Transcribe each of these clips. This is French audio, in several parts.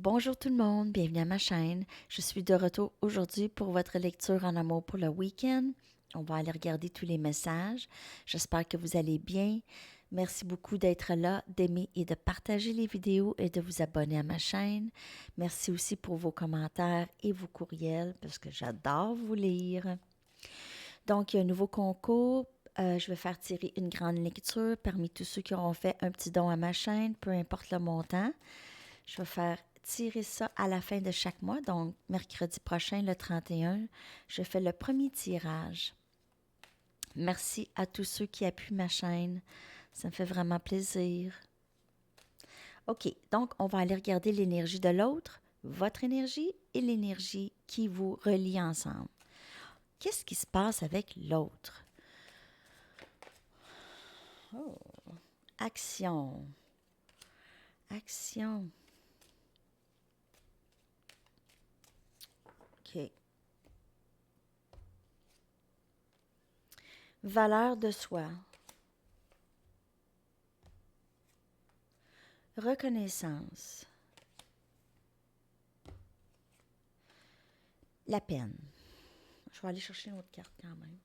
Bonjour tout le monde, bienvenue à ma chaîne. Je suis de retour aujourd'hui pour votre lecture en amour pour le week-end. On va aller regarder tous les messages. J'espère que vous allez bien. Merci beaucoup d'être là, d'aimer et de partager les vidéos et de vous abonner à ma chaîne. Merci aussi pour vos commentaires et vos courriels parce que j'adore vous lire. Donc, il y a un nouveau concours. Je vais faire tirer une grande lecture parmi tous ceux qui auront fait un petit don à ma chaîne, peu importe le montant. Je vais faire tirer ça à la fin de chaque mois. Donc, mercredi prochain, le 31, je fais le premier tirage. Merci à tous ceux qui appuient ma chaîne. Ça me fait vraiment plaisir. OK, donc on va aller regarder l'énergie de l'autre, votre énergie et l'énergie qui vous relie ensemble. Qu'est-ce qui se passe avec l'autre? Oh, action. Action. OK. Valeur de soi. Reconnaissance. La peine. Je vais aller chercher une autre carte quand même.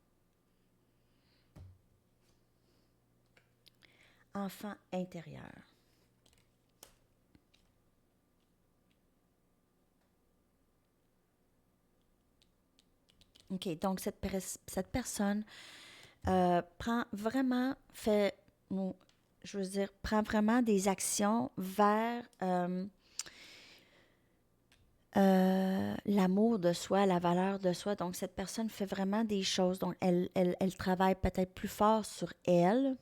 Enfant intérieur. OK, donc cette personne prend vraiment, prend vraiment des actions vers l'amour de soi, la valeur de soi. Donc, cette personne fait vraiment des choses. Donc, elle travaille peut-être plus fort sur elle.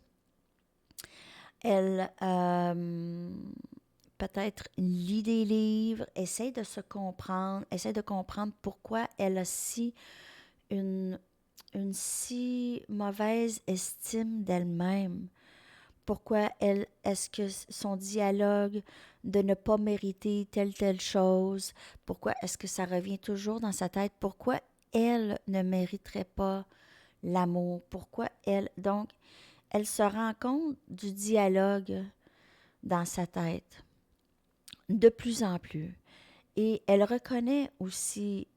Elle peut-être lit des livres, essaie de se comprendre, essaie de comprendre pourquoi elle a une, une si mauvaise estime d'elle-même. Pourquoi est-ce que son dialogue de ne pas mériter telle chose, pourquoi est-ce que ça revient toujours dans sa tête? Pourquoi elle ne mériterait pas l'amour? Pourquoi elle? Donc, elle se rend compte du dialogue dans sa tête de plus en plus. Et elle reconnaît aussi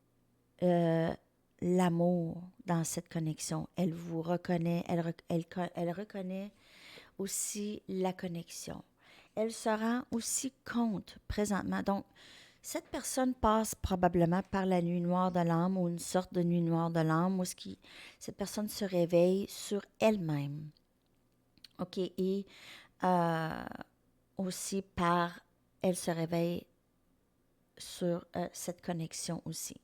euh, l'amour dans cette connexion. Elle vous reconnaît, elle reconnaît aussi la connexion. Elle se rend aussi compte présentement. Donc, cette personne passe probablement par la nuit noire de l'âme ou une sorte de nuit noire de l'âme où cette personne se réveille sur elle-même. OK? Et euh, aussi elle se réveille sur cette connexion aussi.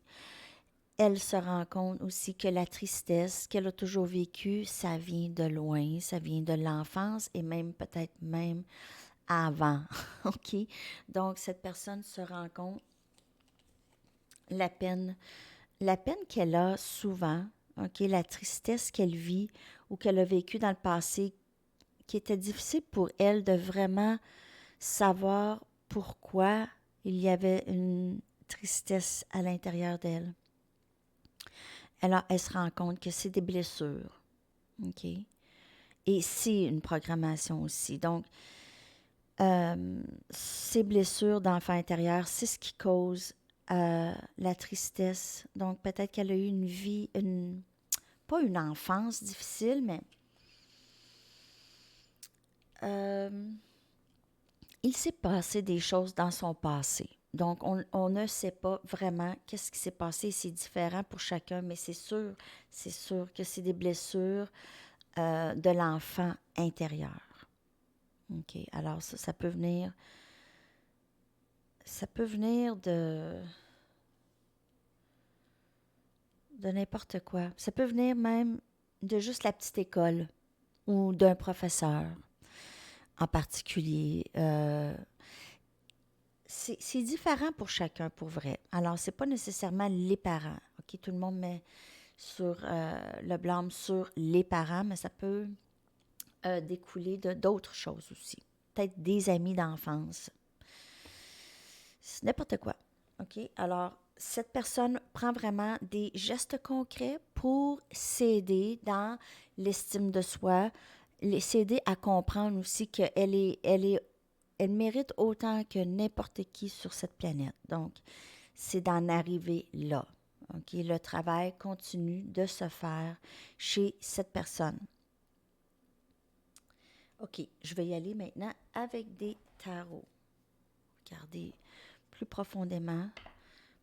Elle se rend compte aussi que la tristesse qu'elle a toujours vécue, ça vient de loin, ça vient de l'enfance et même peut-être même avant. OK? Donc, cette personne se rend compte la peine, la peine qu'elle a souvent, OK? La tristesse qu'elle vit ou qu'elle a vécue dans le passé, qui était difficile pour elle de vraiment savoir pourquoi il y avait une tristesse à l'intérieur d'elle. Alors, elle se rend compte que c'est des blessures, OK? Et c'est une programmation aussi. Donc, ces blessures d'enfant intérieur, c'est ce qui cause la tristesse. Donc, peut-être qu'elle a eu une vie, pas une enfance difficile, mais euh, il s'est passé des choses dans son passé. Donc, on ne sait pas vraiment qu'est-ce qui s'est passé. C'est différent pour chacun, mais c'est sûr que c'est des blessures de l'enfant intérieur. OK. Alors, ça peut venir de n'importe quoi. Ça peut venir même de juste la petite école ou d'un professeur en particulier. C'est différent pour chacun, pour vrai. Alors, c'est pas nécessairement les parents. OK, tout le monde met le blâme sur les parents, mais ça peut découler de d'autres choses aussi. Peut-être des amis d'enfance. C'est n'importe quoi. OK? Alors, cette personne prend vraiment des gestes concrets pour s'aider dans l'estime de soi, s'aider à comprendre aussi qu'elle elle mérite autant que n'importe qui sur cette planète. Donc, c'est d'en arriver là. OK? Le travail continue de se faire chez cette personne. OK, je vais y aller maintenant avec des tarots. Regardez plus profondément,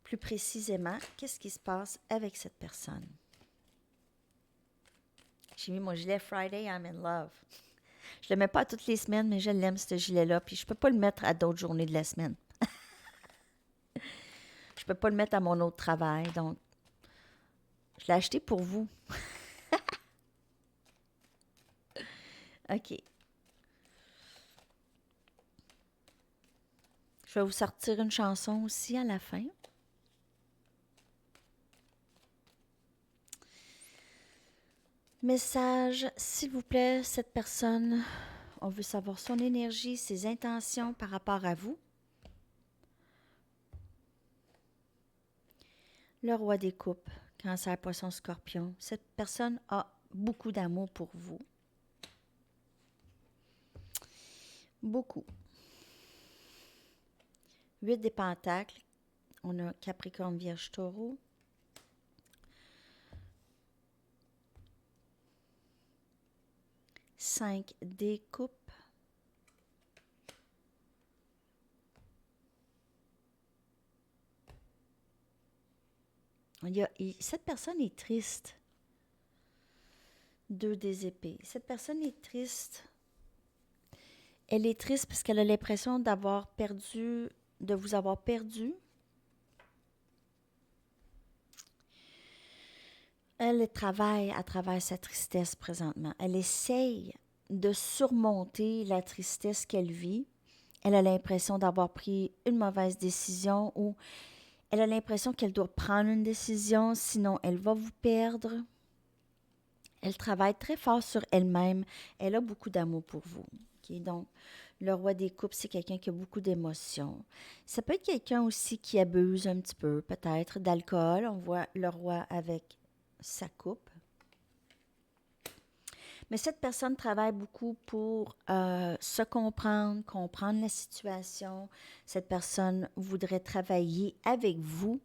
plus précisément, qu'est-ce qui se passe avec cette personne. J'ai mis mon gilet Friday, I'm in love. Je ne le mets pas toutes les semaines, mais je l'aime, ce gilet-là. Puis je ne peux pas le mettre à d'autres journées de la semaine. Je ne peux pas le mettre à mon autre travail. Donc, je l'ai acheté pour vous. OK. Je vais vous sortir une chanson aussi à la fin. Message, s'il vous plaît, cette personne, on veut savoir son énergie, ses intentions par rapport à vous. Le roi des coupes, Cancer, Poisson, Scorpion. Cette personne a beaucoup d'amour pour vous. Beaucoup. 8 des pentacles. On a Capricorne, Vierge, Taureau. Cinq des coupes. Cette personne est triste. 2 des épées. Cette personne est triste. Elle est triste parce qu'elle a l'impression d'avoir perdu, de vous avoir perdu. Elle travaille à travers sa tristesse présentement. Elle essaye de surmonter la tristesse qu'elle vit. Elle a l'impression d'avoir pris une mauvaise décision ou elle a l'impression qu'elle doit prendre une décision, sinon elle va vous perdre. Elle travaille très fort sur elle-même. Elle a beaucoup d'amour pour vous. Okay? Donc, le roi des coupes, c'est quelqu'un qui a beaucoup d'émotions. Ça peut être quelqu'un aussi qui abuse un petit peu, peut-être, d'alcool. On voit le roi avec sa coupe. Mais cette personne travaille beaucoup pour se comprendre, comprendre la situation. Cette personne voudrait travailler avec vous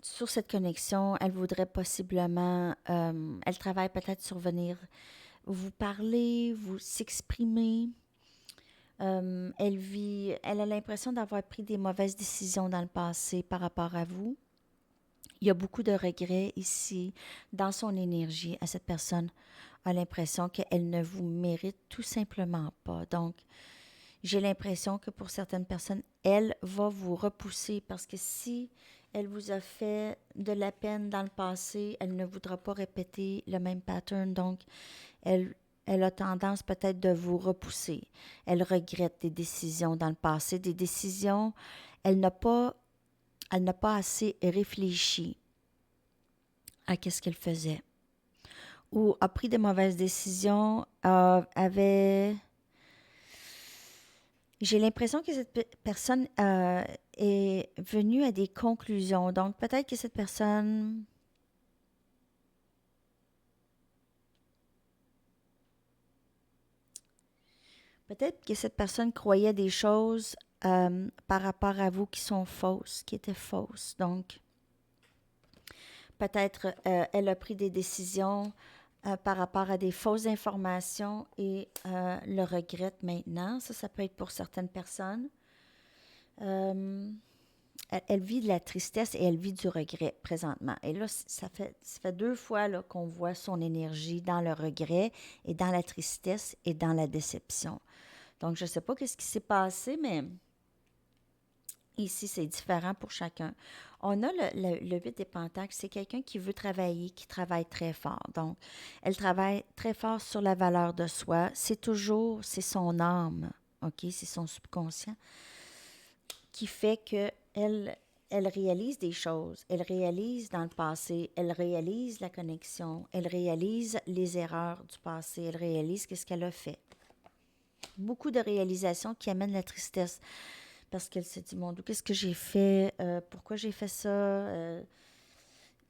sur cette connexion. Elle voudrait possiblement, elle travaille peut-être sur venir vous parler, vous s'exprimer. Elle a l'impression d'avoir pris des mauvaises décisions dans le passé par rapport à vous. Il y a beaucoup de regrets ici dans son énergie. À cette personne a l'impression qu'elle ne vous mérite tout simplement pas. Donc, j'ai l'impression que pour certaines personnes, elle va vous repousser parce que si elle vous a fait de la peine dans le passé, elle ne voudra pas répéter le même pattern. Donc, elle a tendance peut-être de vous repousser. Elle regrette des décisions dans le passé, des décisions, elle n'a pas assez réfléchi à ce qu'elle faisait. Ou a pris de mauvaises décisions, J'ai l'impression que cette personne est venue à des conclusions. Donc, peut-être que cette personne... Peut-être que cette personne croyait des choses par rapport à vous qui sont fausses, qui étaient fausses. Donc, peut-être elle a pris des décisions par rapport à des fausses informations et le regrette maintenant. Ça peut être pour certaines personnes. Elle vit de la tristesse et elle vit du regret présentement. Et là, ça fait 2 fois là, qu'on voit son énergie dans le regret et dans la tristesse et dans la déception. Donc, je ne sais pas ce qui s'est passé, mais ici, c'est différent pour chacun. On a le 8 des pentacles, c'est quelqu'un qui veut travailler, qui travaille très fort. Donc, elle travaille très fort sur la valeur de soi. C'est son âme, OK? C'est son subconscient qui fait qu'elle réalise des choses. Elle réalise dans le passé, elle réalise la connexion, elle réalise les erreurs du passé, elle réalise ce qu'elle a fait. Beaucoup de réalisations qui amènent la tristesse. Parce qu'elle se dit, mon Dieu, qu'est-ce que j'ai fait? Pourquoi j'ai fait ça?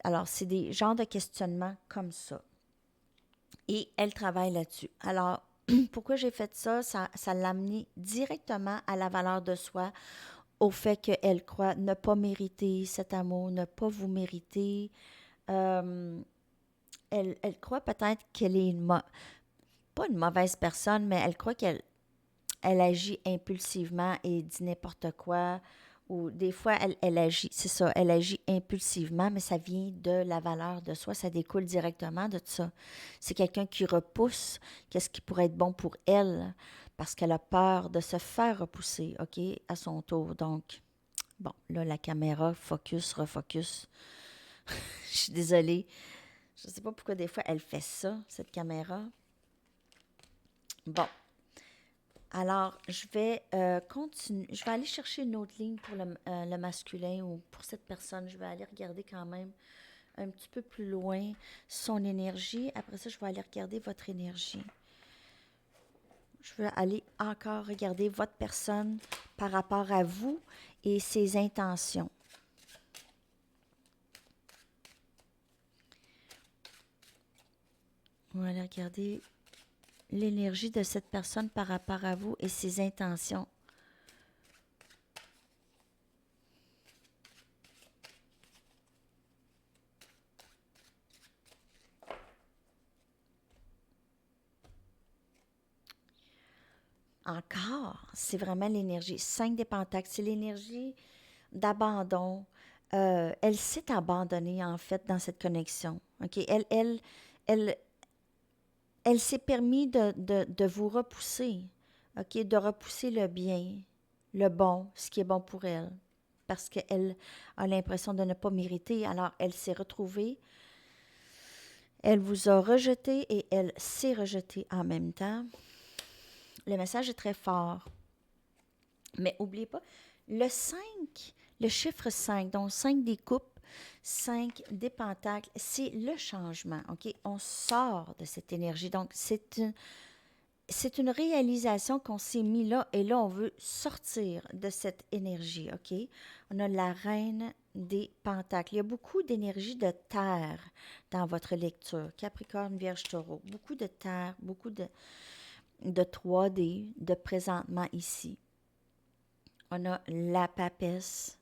Alors, c'est des genres de questionnements comme ça. Et elle travaille là-dessus. Alors, Pourquoi j'ai fait ça? Ça l'a amené directement à la valeur de soi, au fait qu'elle croit ne pas mériter cet amour, ne pas vous mériter. Euh, elle croit peut-être qu'elle est pas une mauvaise personne, mais elle croit qu'elle agit impulsivement et dit n'importe quoi. Ou des fois, elle agit, c'est ça, elle agit impulsivement, mais ça vient de la valeur de soi, ça découle directement de ça. C'est quelqu'un qui repousse qu'est-ce qui pourrait être bon pour elle, parce qu'elle a peur de se faire repousser, OK, à son tour. Donc, bon, là, la caméra, focus, refocus. Je suis désolée. Je ne sais pas pourquoi des fois elle fait ça, cette caméra. Bon, alors je vais continuer. Je vais aller chercher une autre ligne pour le masculin ou pour cette personne. Je vais aller regarder quand même un petit peu plus loin son énergie. Après ça, je vais aller regarder votre énergie. Je vais aller encore regarder votre personne par rapport à vous et ses intentions. On va aller regarder l'énergie de cette personne par rapport à vous et ses intentions. Encore, c'est vraiment l'énergie. 5 des pentacles, c'est l'énergie d'abandon. Elle s'est abandonnée, en fait, dans cette connexion. OK? Elle, elle s'est permis de vous repousser. OK? De repousser le bien, le bon, ce qui est bon pour elle. Parce qu'elle a l'impression de ne pas mériter. Alors, elle s'est retrouvée. Elle vous a rejeté et elle s'est rejetée en même temps. Le message est très fort. Mais n'oubliez pas, le 5, le chiffre 5, donc 5 des coupes, 5 des pentacles, c'est le changement, OK? On sort de cette énergie. Donc, c'est une réalisation qu'on s'est mis là et là, on veut sortir de cette énergie, OK? On a la reine des pentacles. Il y a beaucoup d'énergie de terre dans votre lecture. Capricorne, Vierge, Taureau. Beaucoup de terre, beaucoup de 3D, de présentement ici. On a la papesse.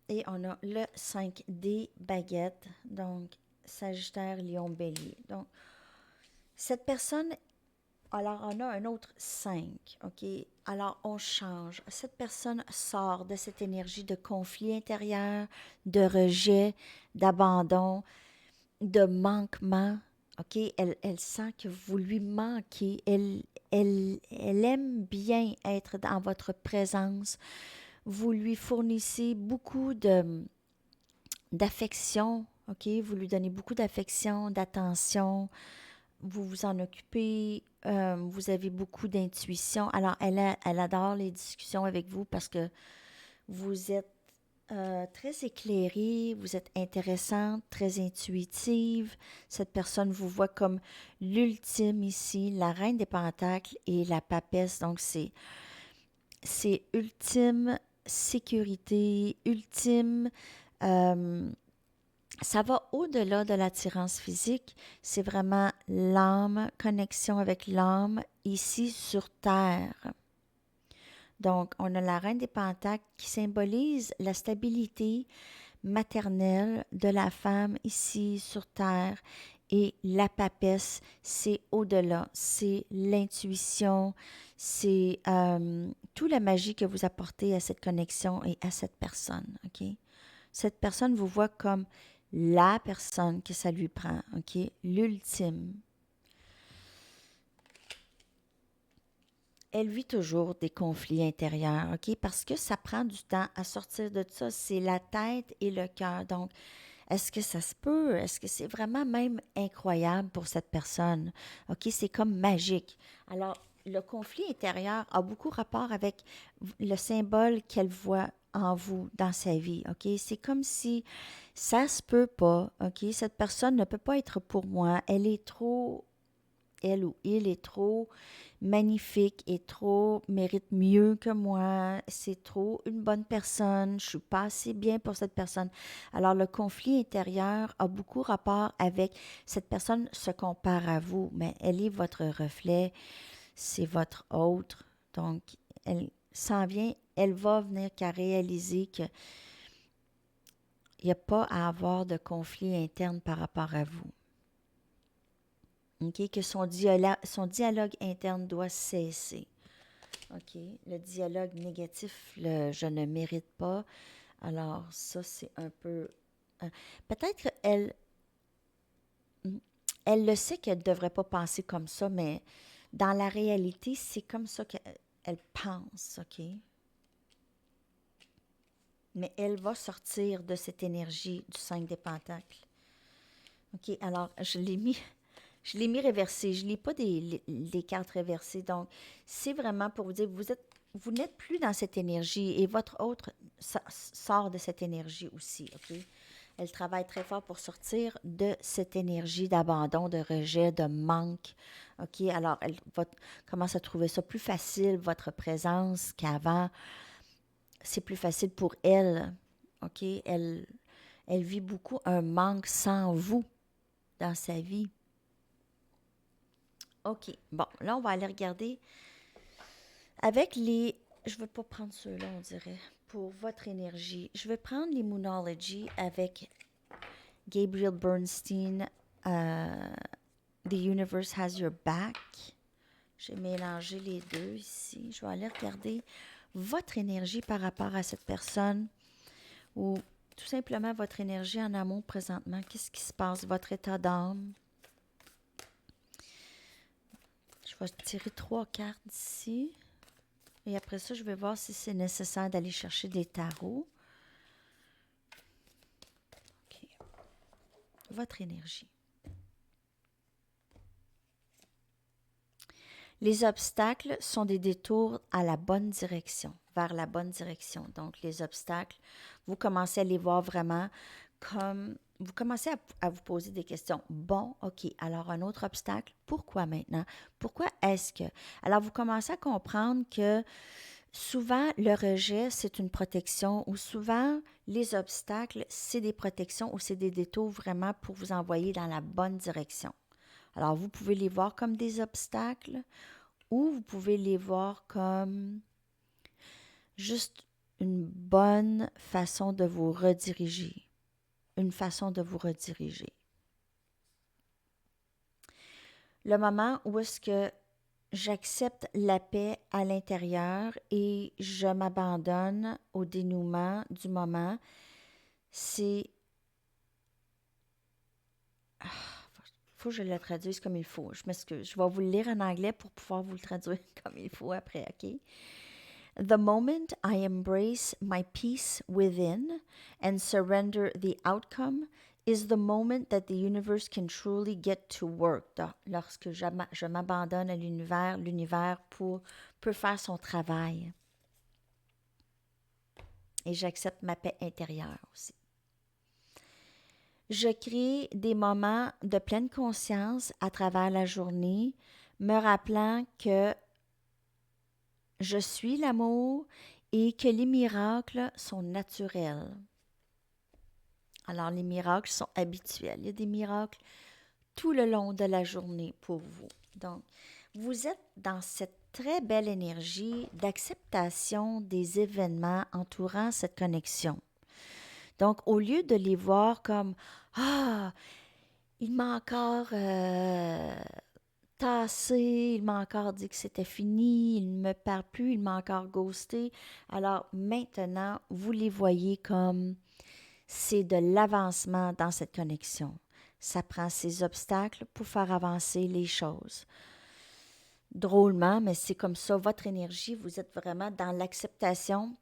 Et on a le 5 des baguettes. Donc, Sagittaire, Lion, Bélier. Donc, cette personne, alors on a un autre 5. OK? Alors, on change. Cette personne sort de cette énergie de conflit intérieur, de rejet, d'abandon, de manquement. OK? Elle sent que vous lui manquez. Elle aime bien être dans votre présence. Vous lui fournissez beaucoup d'affection. OK? Vous lui donnez beaucoup d'affection, d'attention. Vous vous en occupez. Vous avez beaucoup d'intuition. Alors, elle adore les discussions avec vous parce que vous êtes très éclairée, vous êtes intéressante, très intuitive. Cette personne vous voit comme l'ultime ici, la reine des pentacles et la papesse. Donc, c'est ultime sécurité, ultime. euh, Ça va au-delà de l'attirance physique. C'est vraiment l'âme, connexion avec l'âme ici sur Terre. Donc, on a la reine des pentacles qui symbolise la stabilité maternelle de la femme ici sur Terre. Et la papesse, c'est au-delà, c'est l'intuition, c'est toute la magie que vous apportez à cette connexion et à cette personne. OK? Cette personne vous voit comme la personne que ça lui prend. OK? L'ultime. Elle vit toujours des conflits intérieurs, OK? Parce que ça prend du temps à sortir de ça. C'est la tête et le cœur. Donc, est-ce que ça se peut? Est-ce que c'est vraiment même incroyable pour cette personne? OK? C'est comme magique. Alors, le conflit intérieur a beaucoup rapport avec le symbole qu'elle voit en vous dans sa vie. OK? C'est comme si ça se peut pas. OK? Cette personne ne peut pas être pour moi. Elle est trop elle ou il est trop magnifique, est trop, mérite mieux que moi, c'est trop une bonne personne, je suis pas assez bien pour cette personne. Alors le conflit intérieur a beaucoup rapport avec cette personne se compare à vous, mais elle est votre reflet, c'est votre autre. Donc, elle s'en vient, elle va venir qu'à réaliser qu'il n'y a pas à avoir de conflit interne par rapport à vous. OK? Que son dialogue interne doit cesser. OK? Le dialogue négatif, le je ne mérite pas. Alors, ça, c'est un peu. Peut-être qu'elle elle le sait qu'elle ne devrait pas penser comme ça, mais dans la réalité, c'est comme ça qu'elle pense. OK? Mais elle va sortir de cette énergie du 5 des pentacles. OK? Alors, je l'ai mis réversé. Je ne lis pas les cartes réversées. Donc, c'est vraiment pour vous dire, vous n'êtes plus dans cette énergie et votre autre sort de cette énergie aussi, OK? Elle travaille très fort pour sortir de cette énergie d'abandon, de rejet, de manque, OK? Alors, elle commence à trouver ça plus facile, votre présence, qu'avant. C'est plus facile pour elle, OK? Elle vit beaucoup un manque sans vous dans sa vie. OK. Bon, là, on va aller regarder avec les... Je ne veux pas prendre ceux-là, on dirait, pour votre énergie. Je vais prendre les Moonology avec Gabriel Bernstein, The Universe Has Your Back. J'ai mélangé les deux ici. Je vais aller regarder votre énergie par rapport à cette personne ou tout simplement votre énergie en amour présentement. Qu'est-ce qui se passe? Votre état d'âme. Je vais tirer 3 cartes d'ici. Et après ça, je vais voir si c'est nécessaire d'aller chercher des tarots. OK. Votre énergie. Les obstacles sont des détours à la bonne direction, vers la bonne direction. Donc, les obstacles, vous commencez à les voir vraiment comme... Vous commencez à vous poser des questions. Bon, OK, alors un autre obstacle, pourquoi maintenant? Pourquoi est-ce que... Alors, vous commencez à comprendre que souvent, le rejet, c'est une protection ou souvent, les obstacles, c'est des protections ou c'est des détours vraiment pour vous envoyer dans la bonne direction. Alors, vous pouvez les voir comme des obstacles ou vous pouvez les voir comme juste une bonne façon de vous rediriger. Une façon de vous rediriger. Le moment où est-ce que j'accepte la paix à l'intérieur et je m'abandonne au dénouement du moment, c'est... Faut que je le traduise comme il faut. Je m'excuse. Je vais vous le lire en anglais pour pouvoir vous le traduire comme il faut après, OK? The moment I embrace my peace within and surrender the outcome is the moment that the universe can truly get to work. Lorsque je m'abandonne à l'univers, l'univers peut faire son travail. Et j'accepte ma paix intérieure aussi. Je crée des moments de pleine conscience à travers la journée, me rappelant que je suis l'amour et que les miracles sont naturels. Alors, les miracles sont habituels. Il y a des miracles tout le long de la journée pour vous. Donc, vous êtes dans cette très belle énergie d'acceptation des événements entourant cette connexion. Donc, au lieu de les voir comme « Ah, il m'a encore tassé, il m'a encore dit que c'était fini, il ne me parle plus, il m'a encore ghosté. » Alors, maintenant, vous les voyez comme c'est de l'avancement dans cette connexion. Ça prend ces obstacles pour faire avancer les choses. Drôlement, mais c'est comme ça, votre énergie, vous êtes vraiment dans l'acceptation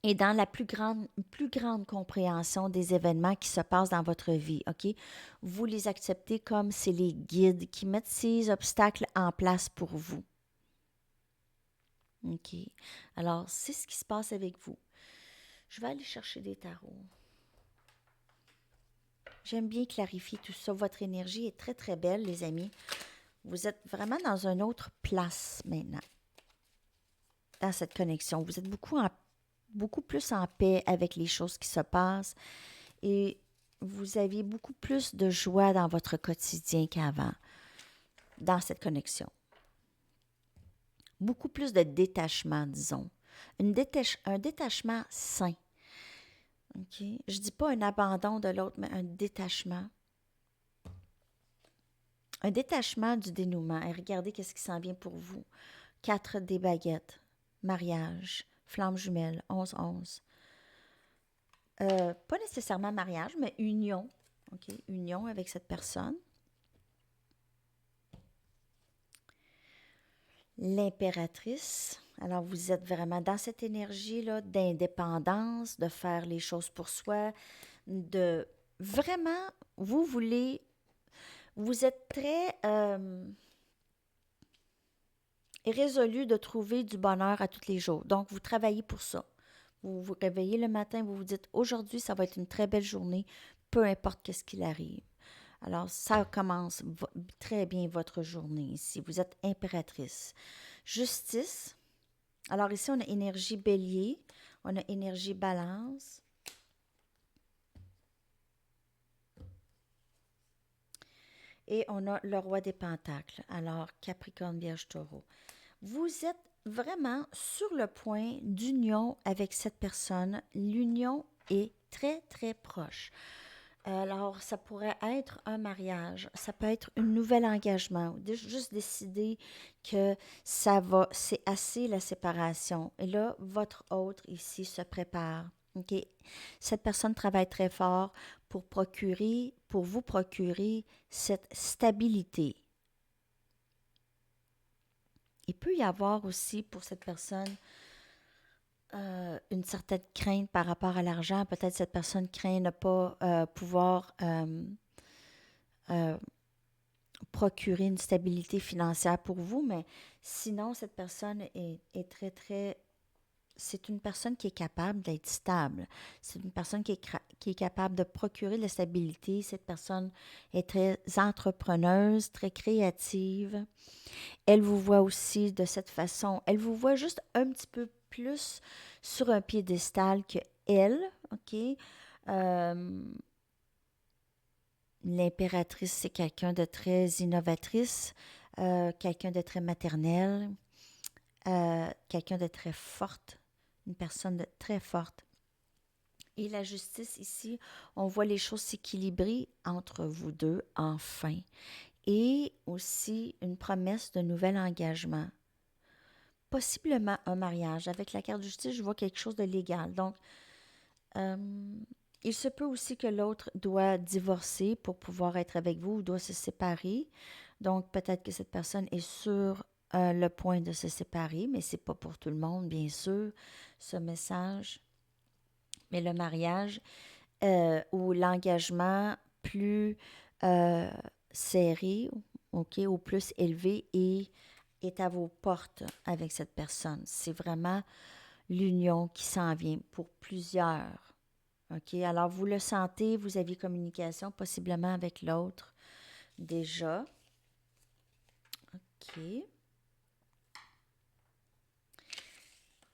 et dans la plus grande compréhension des événements qui se passent dans votre vie, OK? Vous les acceptez comme c'est les guides qui mettent ces obstacles en place pour vous. OK? Alors, c'est ce qui se passe avec vous. Je vais aller chercher des tarots. J'aime bien clarifier tout ça. Votre énergie est très, très belle, les amis. Vous êtes vraiment dans une autre place maintenant, dans cette connexion. Vous êtes beaucoup plus en paix avec les choses qui se passent et vous aviez beaucoup plus de joie dans votre quotidien qu'avant, dans cette connexion. Beaucoup plus de détachement, disons. Un détachement sain. OK? Je ne dis pas un abandon de l'autre, mais un détachement. Un détachement du dénouement. Et regardez qu'est-ce qui s'en vient pour vous. 4 des baguettes. Mariage. Flamme jumelle. 11-11. Pas nécessairement mariage, mais union. OK? Union avec cette personne. L'impératrice. Alors, vous êtes vraiment dans cette énergie-là d'indépendance, de faire les choses pour soi, de vraiment, vous êtes très résolu de trouver du bonheur à tous les jours. Donc, vous travaillez pour ça. Vous vous réveillez le matin, vous vous dites, aujourd'hui, ça va être une très belle journée, peu importe qu'est-ce qu'il arrive. Alors, ça commence très bien votre journée ici. Vous êtes impératrice. Justice. Alors ici, on a énergie bélier, on a énergie balance. Et on a le roi des pentacles. Alors, Capricorne, Vierge, Taureau. Vous êtes vraiment sur le point d'union avec cette personne. L'union est très, très proche. Alors, ça pourrait être un mariage, ça peut être un nouvel engagement, juste décider que c'est assez la séparation. Et là, votre autre ici se prépare. OK? Cette personne travaille très fort pour vous procurer cette stabilité. Il peut y avoir aussi pour cette personne une certaine crainte par rapport à l'argent. Peut-être cette personne craint ne pas pouvoir procurer une stabilité financière pour vous, mais sinon, cette personne est très, très... C'est une personne qui est capable d'être stable. C'est une personne qui est capable de procurer la stabilité. Cette personne est très entrepreneuse, très créative. Elle vous voit aussi de cette façon. Elle vous voit juste un petit peu plus sur un piédestal que elle, OK? L'impératrice, c'est quelqu'un de très innovatrice, quelqu'un de très maternel, quelqu'un de très forte, une personne de très forte. Et la justice ici, on voit les choses s'équilibrer entre vous deux, enfin. Et aussi une promesse de nouvel engagement. Possiblement un mariage. Avec la carte de justice, je vois quelque chose de légal. Donc, il se peut aussi que l'autre doit divorcer pour pouvoir être avec vous ou doit se séparer. Donc, peut-être que cette personne est sur le point de se séparer, mais ce n'est pas pour tout le monde, bien sûr, ce message. Mais le mariage ou l'engagement plus serré, OK, ou plus élevé est à vos portes avec cette personne. C'est vraiment l'union qui s'en vient pour plusieurs. OK, alors vous le sentez, vous aviez communication possiblement avec l'autre déjà. OK.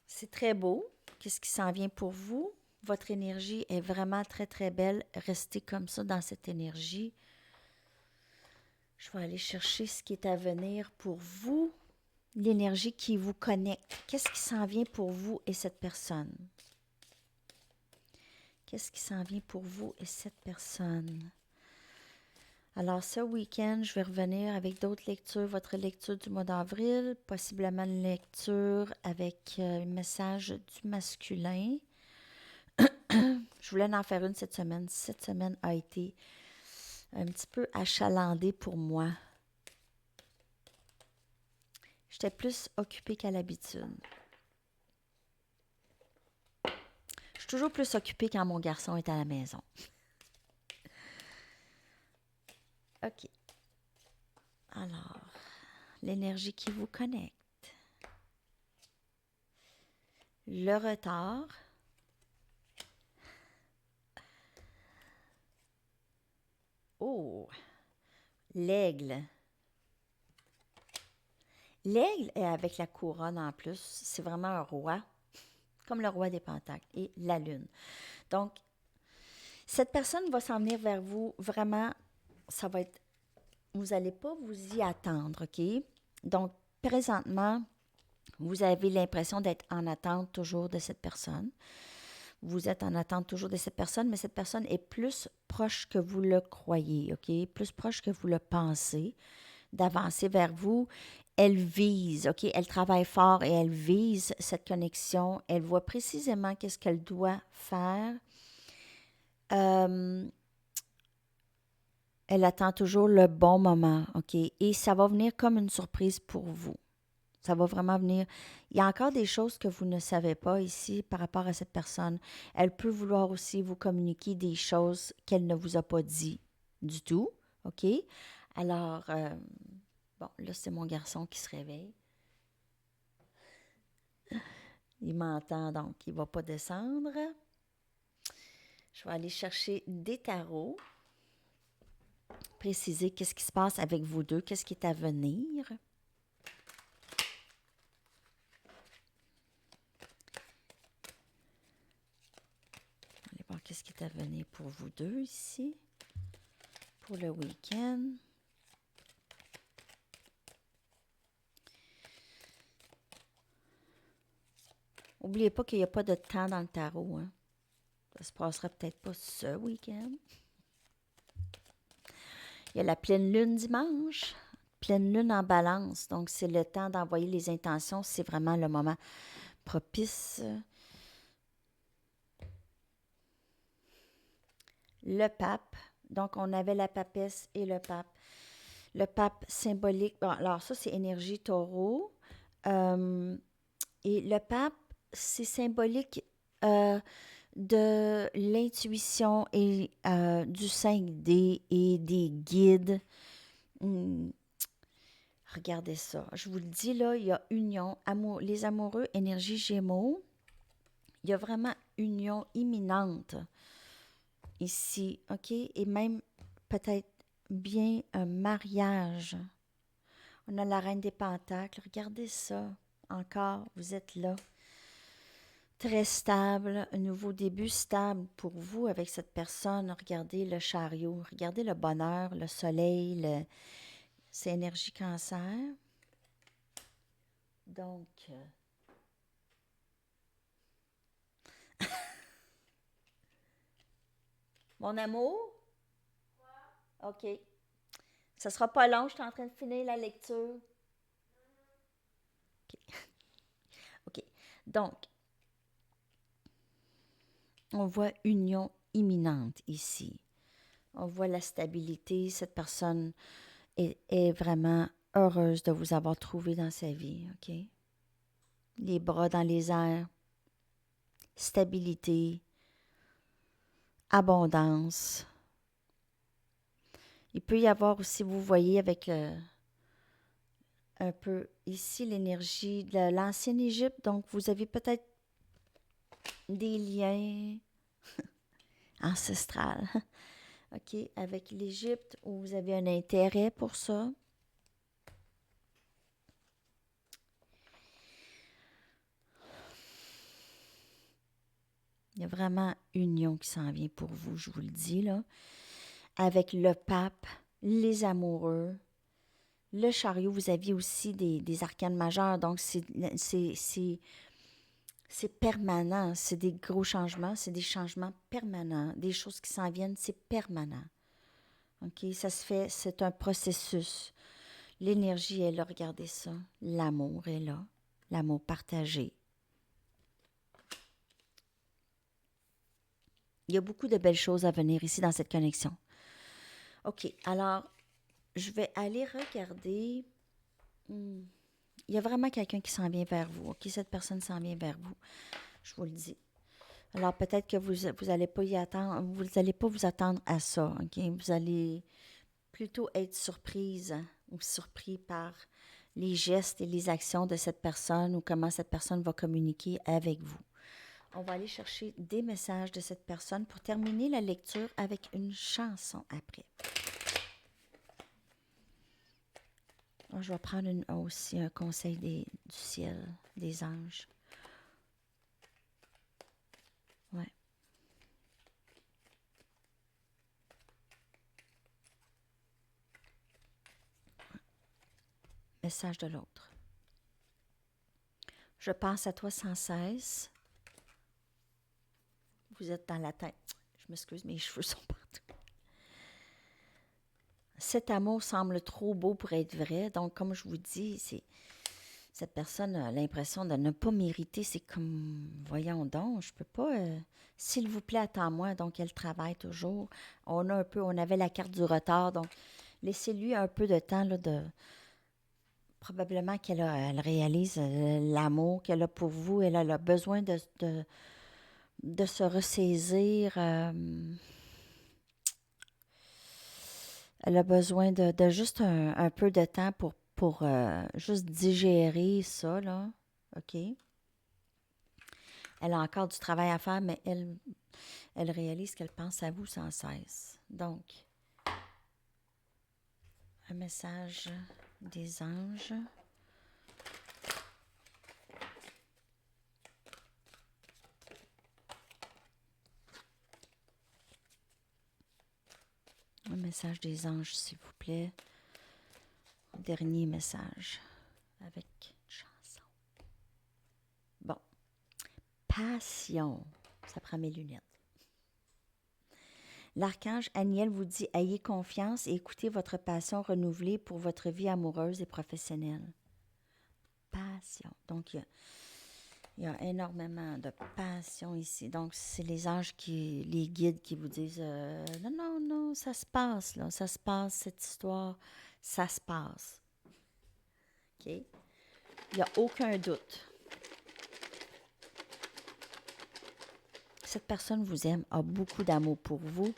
C'est très beau. Qu'est-ce qui s'en vient pour vous? Votre énergie est vraiment très, très belle. Restez comme ça dans cette énergie. Je vais aller chercher ce qui est à venir pour vous. L'énergie qui vous connecte. Qu'est-ce qui s'en vient pour vous et cette personne? Qu'est-ce qui s'en vient pour vous et cette personne? Alors, ce week-end, je vais revenir avec d'autres lectures. Votre lecture du mois d'avril, possiblement une lecture avec un message du masculin. Je voulais en faire une cette semaine. Cette semaine a été un petit peu achalandée pour moi. J'étais plus occupée qu'à l'habitude. Je suis toujours plus occupée quand mon garçon est à la maison. OK. Alors, l'énergie qui vous connecte. Le retard. Oh, l'aigle. L'aigle est avec la couronne en plus. C'est vraiment un roi, comme le roi des Pentacles et la lune. Donc, cette personne va s'en venir vers vous. Vraiment, ça va être... Vous n'allez pas vous y attendre, OK? Donc, présentement, vous avez l'impression d'être en attente toujours de cette personne. Vous êtes en attente toujours de cette personne, mais cette personne est plus proche que vous le croyez, OK? Plus proche que vous le pensez, d'avancer vers vous. Elle vise, OK? Elle travaille fort et elle vise cette connexion. Elle voit précisément qu'est-ce qu'elle doit faire. Elle attend toujours le bon moment, OK? Et ça va venir comme une surprise pour vous. Ça va vraiment venir. Il y a encore des choses que vous ne savez pas ici par rapport à cette personne. Elle peut vouloir aussi vous communiquer des choses qu'elle ne vous a pas dit du tout, OK? Alors, bon, là, c'est mon garçon qui se réveille. Il m'entend, donc il ne va pas descendre. Je vais aller chercher des tarots. Préciser qu'est-ce qui se passe avec vous deux, qu'est-ce qui est à venir. Allez voir qu'est-ce qui est à venir pour vous deux ici, pour le week-end. N'oubliez pas qu'il n'y a pas de temps dans le tarot. Hein. Ça se passera peut-être pas ce week-end. Il y a la pleine lune dimanche, pleine lune en balance. Donc, c'est le temps d'envoyer les intentions. C'est vraiment le moment propice. Le pape. Donc, on avait la papesse et le pape. Le pape symbolique. Bon, alors, ça, c'est énergie taureau. Et le pape, c'est symbolique de l'intuition et du 5D et des guides. Regardez ça. Je vous le dis, là, il y a union. Les amoureux, énergie Gémeaux. Il y a vraiment union imminente ici, OK? Et même peut-être bien un mariage. On a la reine des pentacles. Regardez ça. Encore, vous êtes là. Très stable, un nouveau début stable pour vous avec cette personne. Regardez le chariot, regardez le bonheur, le soleil, c'est énergie cancer. Donc, mon amour? OK. Ça sera pas long, je suis en train de finir la lecture. OK. OK. Donc, on voit union imminente ici. On voit la stabilité. Cette personne est vraiment heureuse de vous avoir trouvé dans sa vie, OK? Les bras dans les airs, stabilité, abondance. Il peut y avoir aussi, vous voyez, avec un peu ici l'énergie de l'ancienne Égypte. Donc, vous avez peut-être des liens ancestrales, OK, avec l'Égypte, où vous avez un intérêt pour ça. Il y a vraiment union qui s'en vient pour vous, je vous le dis, là. Avec le pape, les amoureux, le chariot, vous aviez aussi des arcanes majeurs. Donc, c'est permanent. C'est des gros changements. C'est des changements permanents. Des choses qui s'en viennent, c'est permanent. OK? Ça se fait, c'est un processus. L'énergie est là, regardez ça. L'amour est là. L'amour partagé. Il y a beaucoup de belles choses à venir ici dans cette connexion. OK, alors, je vais aller regarder. Il y a vraiment quelqu'un qui s'en vient vers vous. OK, cette personne s'en vient vers vous. Je vous le dis. Alors, peut-être que vous allez pas y attendre, vous n'allez pas vous attendre à ça. OK? Vous allez plutôt être surprise ou surpris par les gestes et les actions de cette personne ou comment cette personne va communiquer avec vous. On va aller chercher des messages de cette personne pour terminer la lecture avec une chanson après. Je vais prendre aussi un conseil du ciel, des anges. Ouais. Message de l'autre. Je pense à toi sans cesse. Vous êtes dans la tête. Je m'excuse, mes cheveux sont partout. Cet amour semble trop beau pour être vrai. Donc, comme je vous dis, cette personne a l'impression de ne pas mériter. C'est comme, voyons donc, je peux pas. S'il vous plaît, attends-moi. Donc, elle travaille toujours. On avait la carte du retard. Donc, laissez-lui un peu de temps là, probablement elle réalise l'amour qu'elle a pour vous. Elle a besoin de se ressaisir. Elle a besoin de juste un peu de temps pour juste digérer ça, là. OK? Elle a encore du travail à faire, mais elle réalise qu'elle pense à vous sans cesse. Donc, un message des anges. Un message des anges, s'il vous plaît. Dernier message avec une chanson. Bon. Passion. Ça prend mes lunettes. L'archange Aniel vous dit « Ayez confiance et écoutez votre passion renouvelée pour votre vie amoureuse et professionnelle. » Passion. Donc, il y a énormément de passion ici. Donc, c'est les anges, les guides qui vous disent non, non, non, ça se passe, là. Ça se passe, cette histoire. Ça se passe. OK? Il n'y a aucun doute. Cette personne vous aime, a beaucoup d'amour pour vous.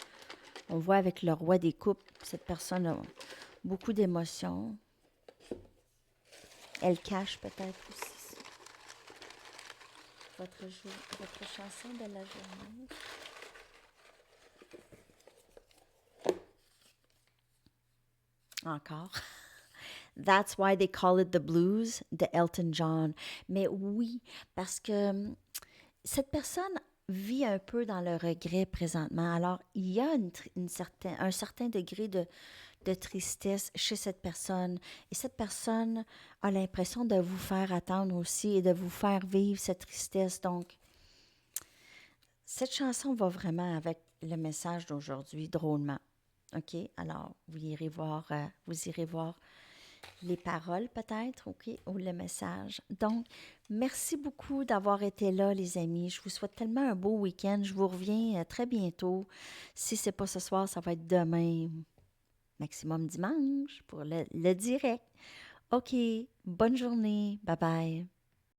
On voit avec le roi des coupes, cette personne a beaucoup d'émotions. Elle cache peut-être aussi votre chanson de la journée. Encore. That's why they call it the blues de Elton John. Mais oui, parce que cette personne vit un peu dans le regret présentement. Alors, il y a un certain degré de tristesse chez cette personne. Et cette personne a l'impression de vous faire attendre aussi et de vous faire vivre cette tristesse. Donc, cette chanson va vraiment avec le message d'aujourd'hui, drôlement. OK? Alors, vous irez voir les paroles peut-être, OK, ou le message. Donc, merci beaucoup d'avoir été là, les amis. Je vous souhaite tellement un beau week-end. Je vous reviens très bientôt. Si ce n'est pas ce soir, ça va être demain, maximum dimanche, pour le direct. OK, bonne journée. Bye-bye.